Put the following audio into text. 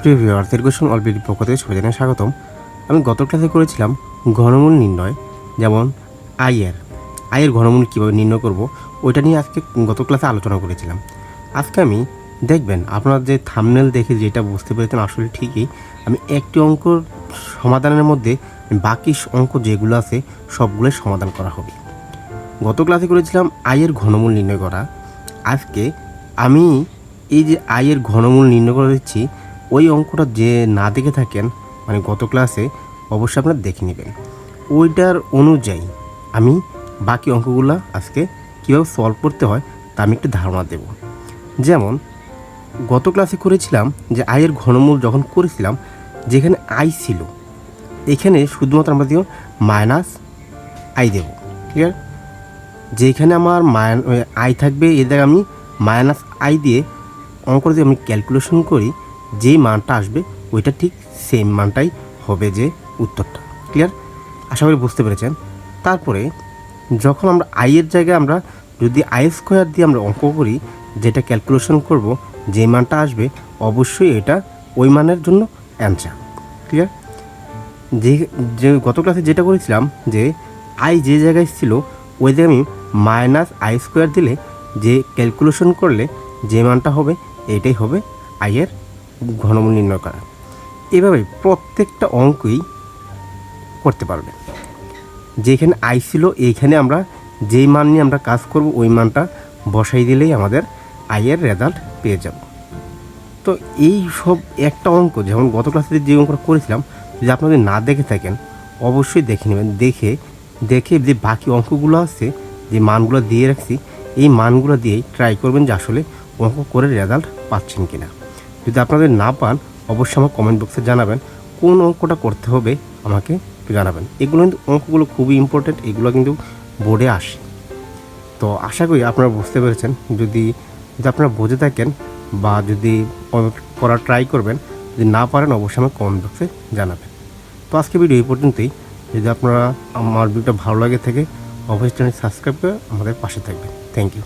প্রিয় viewers, education A+iB পক্ষ থেকে সবাই জানাই স্বাগতম। আমি গত ক্লাসে করেছিলাম ঘনমূল নির্ণয়, যেমন আয়ের ঘনমূল কীভাবে নির্ণয় করব ওইটা নিয়ে আজকে গত ক্লাসে আলোচনা করেছিলাম। আজকে আমি দেখবেন আপনারা যে থাম্বনেল দেখে যেটা বুঝতে পেরেছেন আসলে ঠিকই, আমি একটি অঙ্কর সমাধানের মধ্যে বাকি অঙ্ক যেগুলো আছে সবগুলোই সমাধান করা হবে। গত ক্লাসে করেছিলাম আয়ের ঘনমূল নির্ণয় করা। আজকে আমি এই যে আয়ের ঘনমূল নির্ণয় করে দিচ্ছি, ওই অঙ্কটা যে না দেখে থাকেন মানে গত ক্লাসে, অবশ্যই আপনারা দেখে নেবেন। ওইটার অনুযায়ী আমি বাকি অঙ্কগুলো আজকে কীভাবে সলভ করতে হয় তা আমি একটু ধারণা দেব। যেমন গত ক্লাসে করেছিলাম যে আয়ের ঘনমূল যখন করেছিলাম, যেখানে আই ছিল এখানে শুধুমাত্র আমরা দিও -i দেব, ঠিক আছে? যেখানে আমার আই থাকবে এর জায়গায় আমি -i দিয়ে অঙ্কটা যদি আমি ক্যালকুলেশন করি, যেই মানটা আসবে ওইটা ঠিক সেম মানটাই হবে, যে উত্তরটা। ক্লিয়ার? আশা করি বুঝতে পেরেছেন। তারপরে যখন আমরা আইয়ের জায়গায় আমরা যদি I² দিয়ে আমরা অঙ্ক করি, যেটা ক্যালকুলেশন করব, যে মানটা আসবে অবশ্যই এটা ওই মানের জন্য অ্যান্সার। ক্লিয়ার? যে গত ক্লাসে যেটা করেছিলাম যে আই যে জায়গায় ছিল ওই জায়গায় আমি -i² দিলে যে ক্যালকুলেশন করলে যে মানটা হবে এটাই হবে আয়ের ঘনমূল নির্ণয় করা। এভাবে প্রত্যেকটা অঙ্কই করতে পারবে। যেখানে আই ছিল এইখানে আমরা যেই মান নিয়ে আমরা কাজ করব ওই মানটা বসাই দিলেই আমাদের আয়ের রেজাল্ট পেয়ে যাব। তো এই সব একটা অঙ্ক, যেমন গত ক্লাসে যে অঙ্কটা করেছিলাম, যদি আপনাদের না দেখে থাকেন অবশ্যই দেখে নেবেন। দেখে যে বাকি অঙ্কগুলো আছে, যে মানগুলো দিয়ে রাখছি, এই মানগুলো দিয়েই ট্রাই করবেন যে আসলে অঙ্ক করে রেজাল্ট পাচ্ছেন কিনা। যদি আপনাদের না পান অবশ্যই আমার কমেন্ট বক্সে জানাবেন, কোন অঙ্কটা করতে হবে আমাকে একটু জানাবেন। এগুলো কিন্তু অঙ্কগুলো খুবই ইম্পর্টেন্ট, এগুলো কিন্তু বোর্ডে আসে। তো আশা করি আপনারা বুঝতে পেরেছেন। যদি আপনারা বুঝে থাকেন বা যদি করার ট্রাই করবেন, যদি না পারেন অবশ্যই আমার কমেন্ট বক্সে জানাবেন। তো আজকে ভিডিও এই পর্যন্তই। যদি আপনারা আমার ভিডিওটা ভালো লাগে থাকে অবশ্যই চ্যানেল সাবস্ক্রাইব করে আমাদের পাশে থাকবেন। Thank you.